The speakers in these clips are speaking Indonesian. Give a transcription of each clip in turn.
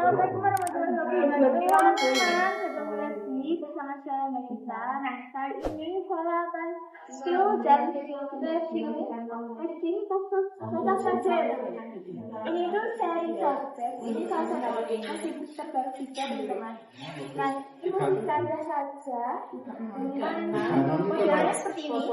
Assalamualaikum warahmatullahi wabarakatuh. Ketemu lagi bersama saya Nagita. Nah, kali ini saya akan review dan review khusus saja. Ini tuh seri software. Ini salah satu masih terbaru juga teman-teman. Nah, itu bisa lihat saja. Modelnya seperti ini.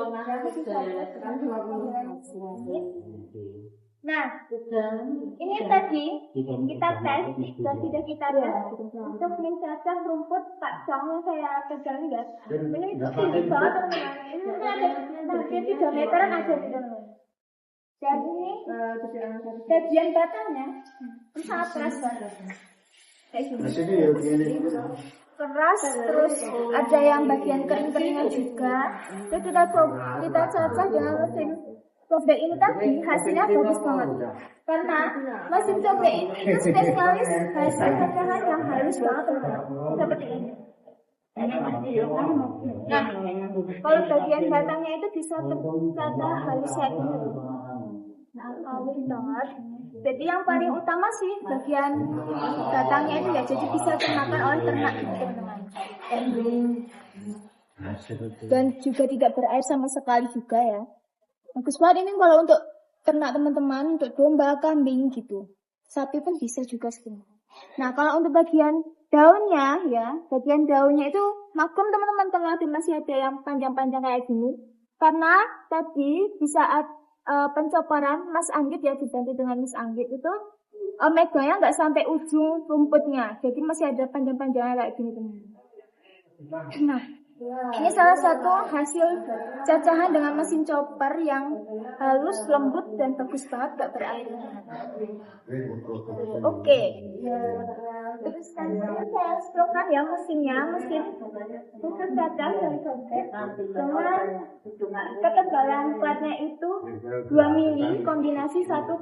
Nah, ini tadi kita tes dan sudah kita tes untuk mencacah rumput kacang yang saya pegang guys. Ini itu tinggi banget teman-teman. Ini ada hampir 3 meteran ada di dalam. Dan ini bagian batangnya sangat keras banget. Keras, terus ada yang bagian kering-keringnya juga. Jadi kita cacah dengan mesin cobek ini tadi hasilnya bagus banget karena mesin cobek ini itu spesialis hasil cacahan yang halus banget seperti ini. Nah, kalau bagian batangnya itu bisa tercacah halus kayak gini. Nah, halus banget. Jadi yang paling utama sih bagian batangnya itu ya, jadi bisa termakan oleh ternak teman-teman. Dan juga tidak berair sama sekali juga ya. Bagus banget ini kalau untuk ternak teman-teman, untuk domba, kambing gitu. Sapi pun bisa juga sebenarnya. Nah, kalau untuk bagian daunnya ya, bagian daunnya itu maklum teman-teman, tengah masih ada yang panjang-panjang kayak gini. Karena tadi di saat pencoporan Mas Anggit ya, dibantu dengan Mas Anggit itu meganya nggak sampai ujung rumputnya. Jadi masih ada panjang-panjangnya kayak gini teman-teman. Nah, ini salah satu hasil cacahan dengan mesin chopper yang halus, lembut, dan bagus banget, gak berair. Oke. Terus saya explore ya mesin khusus cacah dan cobek dengan ketebalan platnya itu 2 mili kombinasi 1,8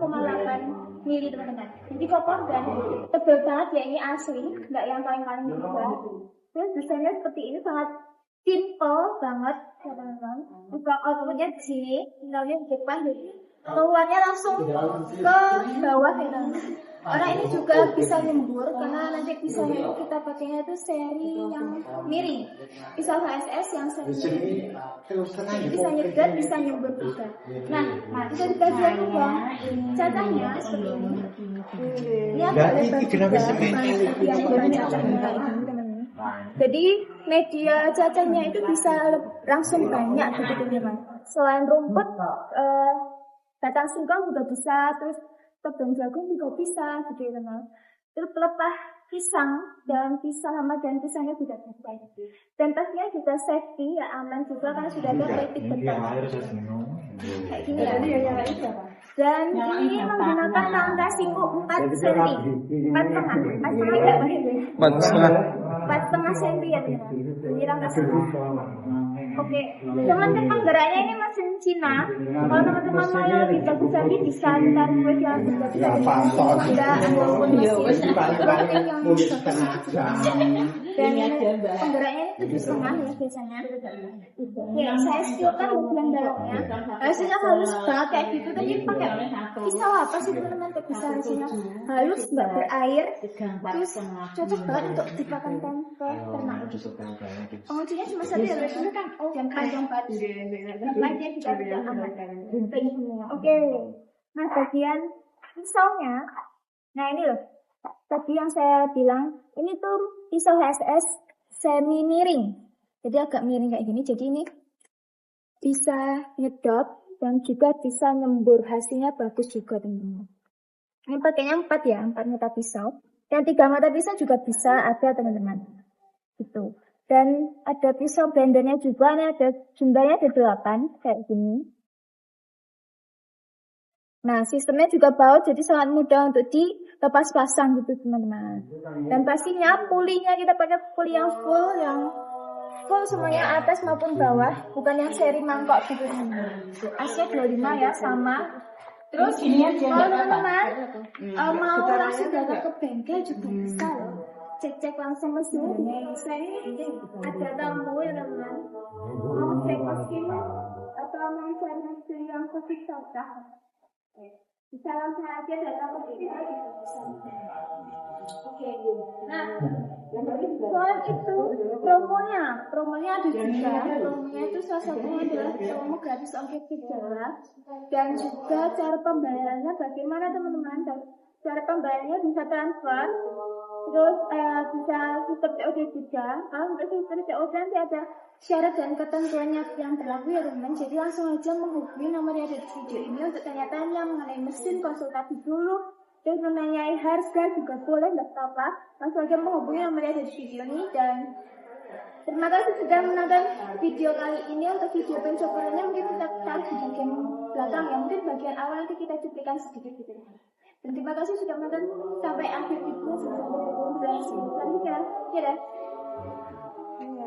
mili teman-teman. Jadi kokoh dan tebal banget ya, ini asli, nggak yang kaleng-kaleng juga. Terus desainnya seperti ini, sangat simple banget teman-teman. Buka outputnya di sini, tinggalnya di depan, jadi keluarnya langsung ke bawah ya teman-teman. Orang ini juga bisa nyembur karena nanti pisaunya itu kita pakainya itu seri yang miring. Pisau HSS yang seri miring. Bisa nyegat, bisa nyembur juga. Nah, bisa di bagian lubang cacahnya seperti ini. Ini agak lebar juga, bagian lubang cacahnya kayak gini teman-teman. Jadi media cacahnya itu bisa langsung banyak begitu teman. Selain rumput, batang singkong juga bisa, terus tebang jagung juga bisa gitu teman. Terus pelepah pisang dan pisang sama dan pisangnya juga bisa. Dan pastinya juga safety ya, aman juga karena sudah ada rating betul. Kayak gini ya. Dan ini menggunakan rangka siku 4 cm, 4,5 cm ya teman. Ini rangka siku. Oke, teman-teman geraknya ini mesin Cina. Kalau teman-teman mau yang lebih bagus lagi bisa ntar gue yang lebih bagus lagi. Ada ataupun mesin robotik yang bisa dan penggeraknya itu 7,5 ya biasanya. Oke, saya skillkan bagian dalamnya. Hasilnya halus banget kayak gitu. Tadi pakai pisau apa sih teman-teman untuk bisa hasilnya halus, nggak berair, terus cocok banget untuk dipakankan ke ternak gitu. Penguncinya cuma satu ya, biasanya kan yang panjang banget. Lainnya juga tidak aman. Oke, nah bagian pisaunya, nah ini loh. Tadi yang saya bilang, ini tuh pisau HSS semi miring. Jadi agak miring kayak gini. Jadi ini bisa nyedot dan juga bisa nyembur. Hasilnya bagus juga teman-teman. Ini pakainya 4 ya, 4 mata pisau. Dan 3 mata pisau juga bisa ada teman-teman. Gitu. Dan ada pisau blendernya juga. Ini ada jumlahnya ada 8 kayak gini. Nah, sistemnya juga baut, jadi sangat mudah untuk dilepas pasang gitu teman-teman. Dan pastinya pulinya kita pakai puli yang full semuanya atas maupun bawah, bukan yang seri mangkok gitu teman-teman. AC 25 ya sama. Terus kalau teman-teman mau langsung datang ke bengkel juga bisa loh. Cek langsung mesinnya. Saya ini ada tamu ya teman-teman. Mau cek mesin atau mau cek mesin yang khusus cocok. Bisa langsung aja datang ke sini. Oke. Nah, selain itu promonya ada juga. Promonya itu salah satunya adalah promo gratis ongkir ke Jawa dan juga cara pembayarannya bagaimana teman-teman? Cara pembayarannya bisa transfer, terus bisa sistem COD juga. Kalau untuk sistem COD nanti ada syarat dan ketentuannya yang berlaku ya teman-teman. Jadi langsung aja menghubungi nomor yang ada di video ini untuk tanya-tanya mengenai mesin, konsultasi dulu. Terus menanyai harga juga boleh, nggak apa-apa. Langsung aja menghubungi nomor yang ada di video ini. Dan terima kasih sudah menonton video kali ini. Untuk video pencobaannya mungkin kita taruh di bagian belakang ya. Mungkin bagian awal nanti kita cuplikan sedikit gitu. Dan terima kasih sudah menonton sampai akhir video. Selanjutnya, ya dah. Iya.